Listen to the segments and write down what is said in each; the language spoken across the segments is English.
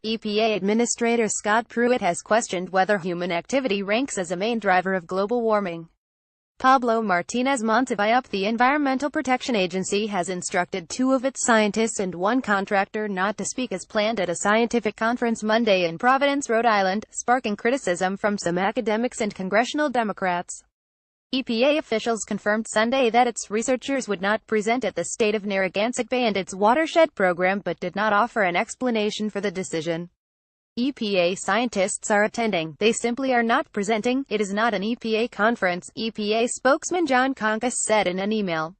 EPA Administrator Scott Pruitt has questioned whether human activity ranks as a main driver of global warming. Pablo Martinez Montevilla, the Environmental Protection Agency, has instructed 2 of its scientists and 1 contractor not to speak as planned at a scientific conference Monday in Providence, Rhode Island, sparking criticism from some academics and congressional Democrats. EPA officials confirmed Sunday that its researchers would not present at the State of Narragansett Bay and its watershed program but did not offer an explanation for the decision. EPA scientists are attending. They simply are not presenting. It is not an EPA conference, EPA spokesman John Conkus said in an email.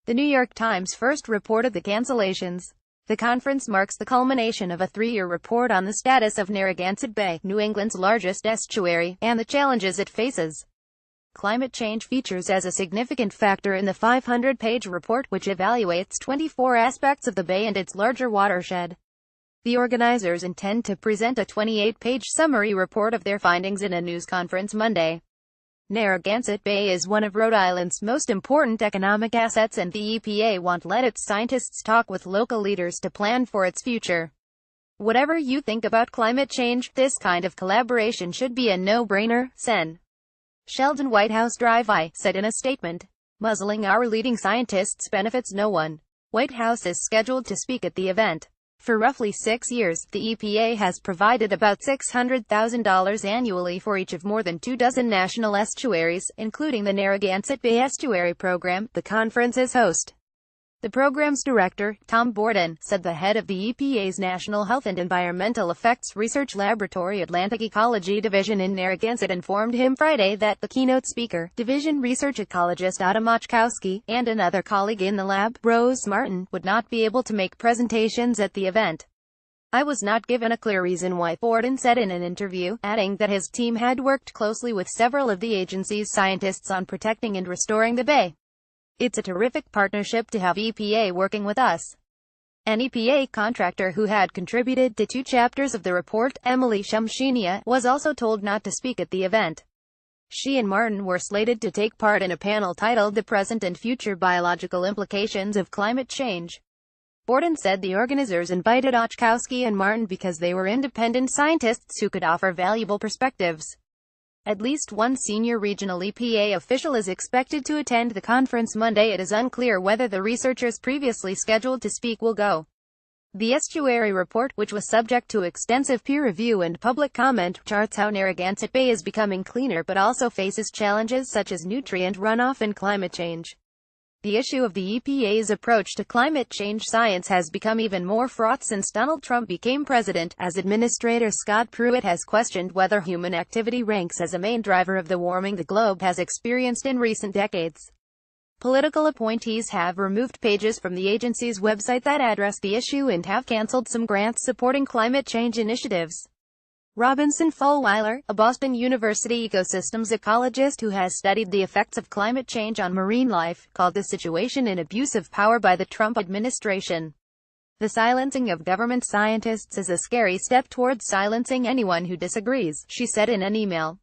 The New York Times first reported the cancellations. The conference marks the culmination of a 3-year report on the status of Narragansett Bay, New England's largest estuary, and the challenges it faces. Climate change features as a significant factor in the 500-page report, which evaluates 24 aspects of the bay and its larger watershed. The organizers intend to present a 28-page summary report of their findings in a news conference Monday. Narragansett Bay is one of Rhode Island's most important economic assets, and the EPA won't let its scientists talk with local leaders to plan for its future. Whatever you think about climate change, this kind of collaboration should be a no-brainer, Sen. Sheldon Whitehouse Drive-by said in a statement. Muzzling our leading scientists benefits no one. Whitehouse is scheduled to speak at the event. For roughly 6 years, the EPA has provided about $600,000 annually for each of more than 24 national estuaries, including the Narragansett Bay Estuary Program, the conference's host. The program's director, Tom Borden, said the head of the EPA's National Health and Environmental Effects Research Laboratory Atlantic Ecology Division in Narragansett informed him Friday that the keynote speaker, division research ecologist Adam Ochkowski, and another colleague in the lab, Rose Martin, would not be able to make presentations at the event. I was not given a clear reason why, Borden said in an interview, adding that his team had worked closely with several of the agency's scientists on protecting and restoring the bay. It's a terrific partnership to have EPA working with us. An EPA contractor who had contributed to 2 chapters of the report, Emily Shumshinia, was also told not to speak at the event. She and Martin were slated to take part in a panel titled The Present and Future Biological Implications of Climate Change. Borden said the organizers invited Ochkowski and Martin because they were independent scientists who could offer valuable perspectives. At least 1 senior regional EPA official is expected to attend the conference Monday. It is unclear whether the researchers previously scheduled to speak will go. The estuary report, which was subject to extensive peer review and public comment, charts how Narragansett Bay is becoming cleaner but also faces challenges such as nutrient runoff and climate change. The issue of the EPA's approach to climate change science has become even more fraught since Donald Trump became president, as Administrator Scott Pruitt has questioned whether human activity ranks as a main driver of the warming the globe has experienced in recent decades. Political appointees have removed pages from the agency's website that address the issue and have canceled some grants supporting climate change initiatives. Robinson Fulwiler, a Boston University ecosystems ecologist who has studied the effects of climate change on marine life, called the situation an abuse of power by the Trump administration. The silencing of government scientists is a scary step towards silencing anyone who disagrees, she said in an email.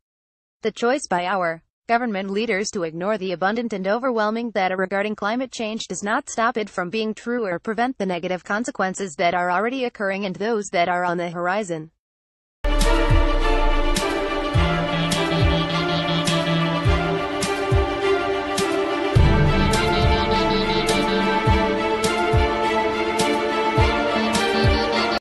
The choice by our government leaders to ignore the abundant and overwhelming data regarding climate change does not stop it from being true or prevent the negative consequences that are already occurring and those that are on the horizon.